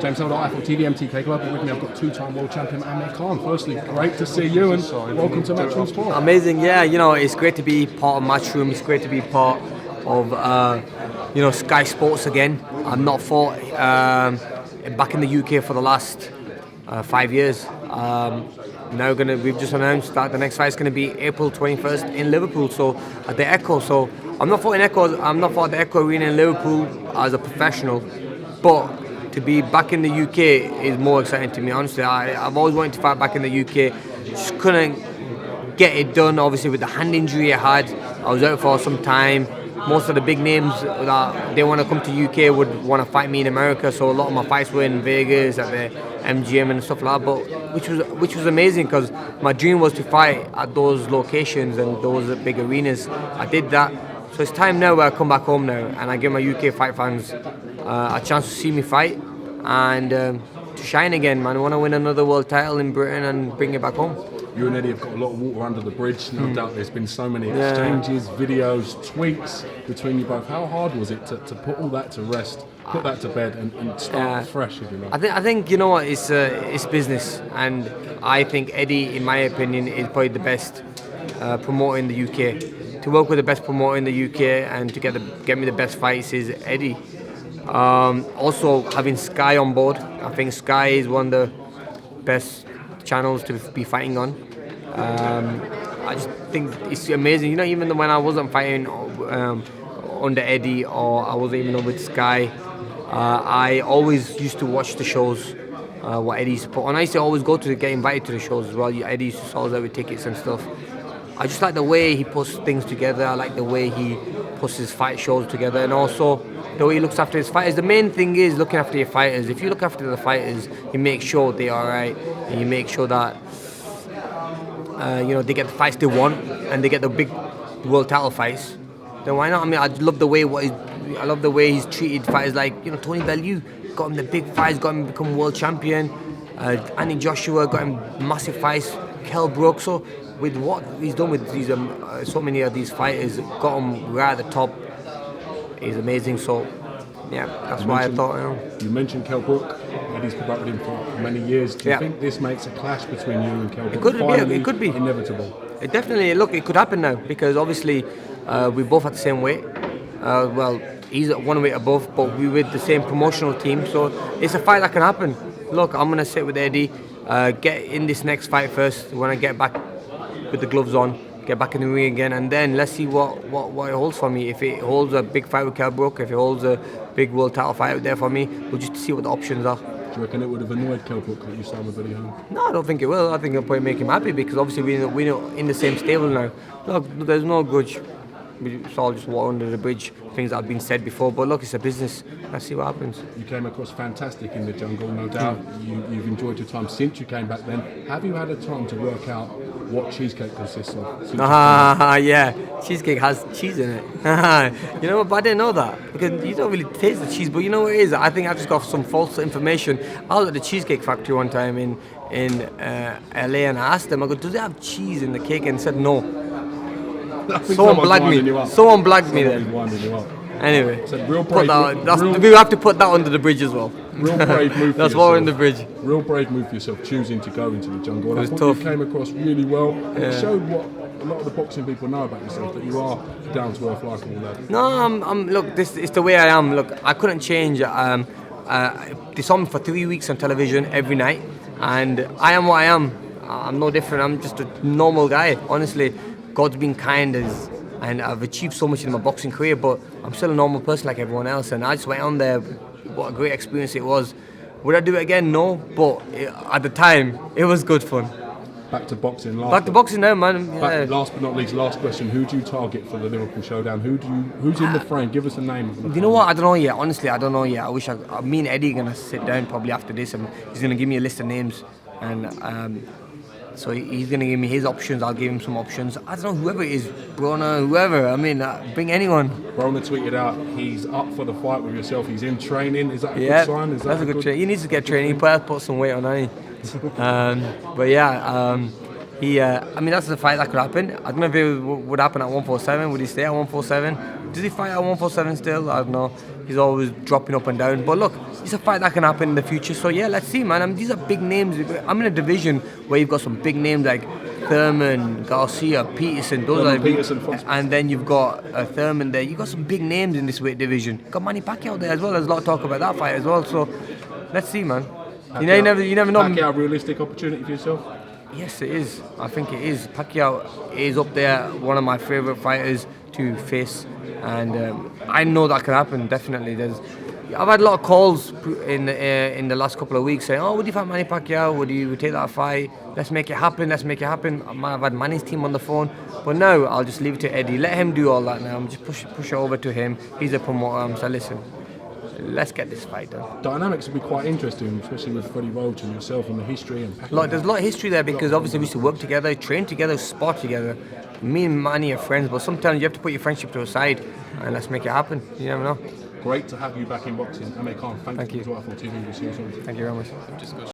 James Holder, IFL TV, MTK Global. With me, I've got two-time world champion Amir. Firstly, great to see you and welcome to Matchroom Sport. Amazing, yeah. It's great to be part of Matchroom. It's great to be part of Sky Sports again. I've not fought back in the UK for the last 5 years. We've just announced that the next fight is going to be April 21st in Liverpool, so at the Echo. So I'm not fighting Echo. I'm not fighting the Echo Arena in Liverpool as a professional, but to be back in the UK is more exciting to me. Honestly, I've always wanted to fight back in the UK. Just couldn't get it done. Obviously, with the hand injury I had, I was out for some time. Most of the big names that they want to come to UK would want to fight me in America. So a lot of my fights were in Vegas at the MGM and stuff like that. But which was amazing because my dream was to fight at those locations and those big arenas. I did that. So it's time now where I come back home now and I give my UK fight fans a chance to see me fight and to shine again, man. I want to win another world title in Britain and bring it back home. You and Eddie have got a lot of water under the bridge. No doubt there's been so many exchanges, videos, tweets between you both. How hard was it to put all that to rest, put that to bed and start fresh, if you like? I think you know what, it's business, and I think Eddie, in my opinion, is probably the best promoter in the UK. To work with the best promoter in the UK and to get me the best fights is Eddie. Also having Sky on board, I think Sky is one of the best channels to be fighting on. I just think it's amazing. Even when I wasn't fighting under Eddie or I wasn't even with Sky, I always used to watch the shows what Eddie used to put on. I used to always get invited to the shows as well. Eddie used to sort us out with tickets and stuff. I just like the way he puts things together. I like the way he puts his fight shows together, and also the way he looks after his fighters. The main thing is looking after your fighters. If you look after the fighters, you make sure they're alright, and you make sure that they get the fights they want, and they get the big world title fights. Then why not? I mean, I love the way he's treated fighters like Tony Bellew, got him the big fights, got him to become world champion. Andy Joshua got him massive fights. Kell Brook. So with what he's done with these so many of these fighters, got him right at the top. Is amazing. So yeah, that's why I thought. You mentioned Kell Brook. Eddie's been with him for many years. Do you think this makes a clash between you and Kell Brook? It could be inevitable. It could happen now because obviously we both had the same weight. He's at one weight above, but we with the same promotional team. So it's a fight that can happen. Look, I'm gonna sit with Eddie, get in this next fight first. When I get back with the gloves on, get back in the ring again, and then let's see what it holds for me. If it holds a big fight with Kell Brook, if it holds a big world title fight out there for me, we'll just see what the options are. Do you reckon it would have annoyed Kell Brook that you signed with Hearn? No, I don't think it will. I think it'll probably make him happy because obviously we're in the same stable now. Look, there's no grudge. It's all just water under the bridge, things that have been said before. But look, it's a business. Let's see what happens. You came across fantastic in the jungle, no doubt. You've enjoyed your time since you came back then. Have you had a time to work out what cheesecake consists of? Yeah, cheesecake has cheese in it. You know what? But I didn't know that because you don't really taste the cheese. But you know what it is? I think I just got some false information. I was at the Cheesecake Factory one time in LA, and I asked them, I go, do they have cheese in the cake? And said no. Someone blagged me then. Anyway, we have to put that under the bridge as well. Real brave move. That's water in the bridge. Real brave move for yourself, choosing to go into the jungle. And it was tough. tough. You came across really well. And it showed what a lot of the boxing people know about yourself, that you are down to earth like all that. No, look, this is the way I am. Look, I couldn't change. They saw me for 3 weeks on television every night, and I am what I am. I'm no different. I'm just a normal guy, honestly. God's been kind and I've achieved so much in my boxing career, but I'm still a normal person like everyone else, and I just went on there. What a great experience it was. Would I do it again? No, but at the time, it was good fun. Back to boxing. Back to boxing now, man. Yeah. Last but not least, last question. Who do you target for the Liverpool showdown? Who's in the frame? Give us a name. You know what? I don't know yet. Honestly, I don't know yet. I wish me and Eddie are going to sit down probably after this, and he's going to give me a list of names, and so he's going to give me his options. I'll give him some options. I don't know, whoever it is, Broner, whoever. I mean, bring anyone. Broner tweeted out he's up for the fight with yourself. He's in training. Is that a good sign? That's a good training. He needs to get training. He probably put some weight on, hasn't he? But yeah, I mean, that's the fight that could happen. I don't know if it would happen at 147. Would he stay at 147? Does he fight at 147 still? I don't know. He's always dropping up and down. But look, it's a fight that can happen in the future. So yeah, let's see, man. I mean, these are big names. I'm in a division where you've got some big names like Thurman, Garcia, Peterson. Those are big. And then you've got Thurman there. You've got some big names in this weight division. You've got Manny Pacquiao there as well. There's a lot of talk about that fight as well. So let's see, man. Pacquiao, You never know. Pacquiao, a realistic opportunity for yourself? Yes, it is. I think it is. Pacquiao is up there, one of my favourite fighters to face, and I know that can happen. Definitely, I've had a lot of calls in the last couple of weeks saying, "Oh, would you fight Manny Pacquiao? Would you take that fight? Let's make it happen. Let's make it happen." I've had Manny's team on the phone, but now I'll just leave it to Eddie. Let him do all that now. I'm just push it over to him. He's a promoter. So listen, let's get this fight done. Dynamics will be quite interesting, especially with Freddie Roach and yourself and the history and Pacquiao. There's a lot of history there because obviously we used to work together, train together, spar together. Me and Manny are friends, but sometimes you have to put your friendship to a side and let's make it happen. You never know. Great to have you back in boxing. Amir Khan, thank you as well for TV. Thank you very much.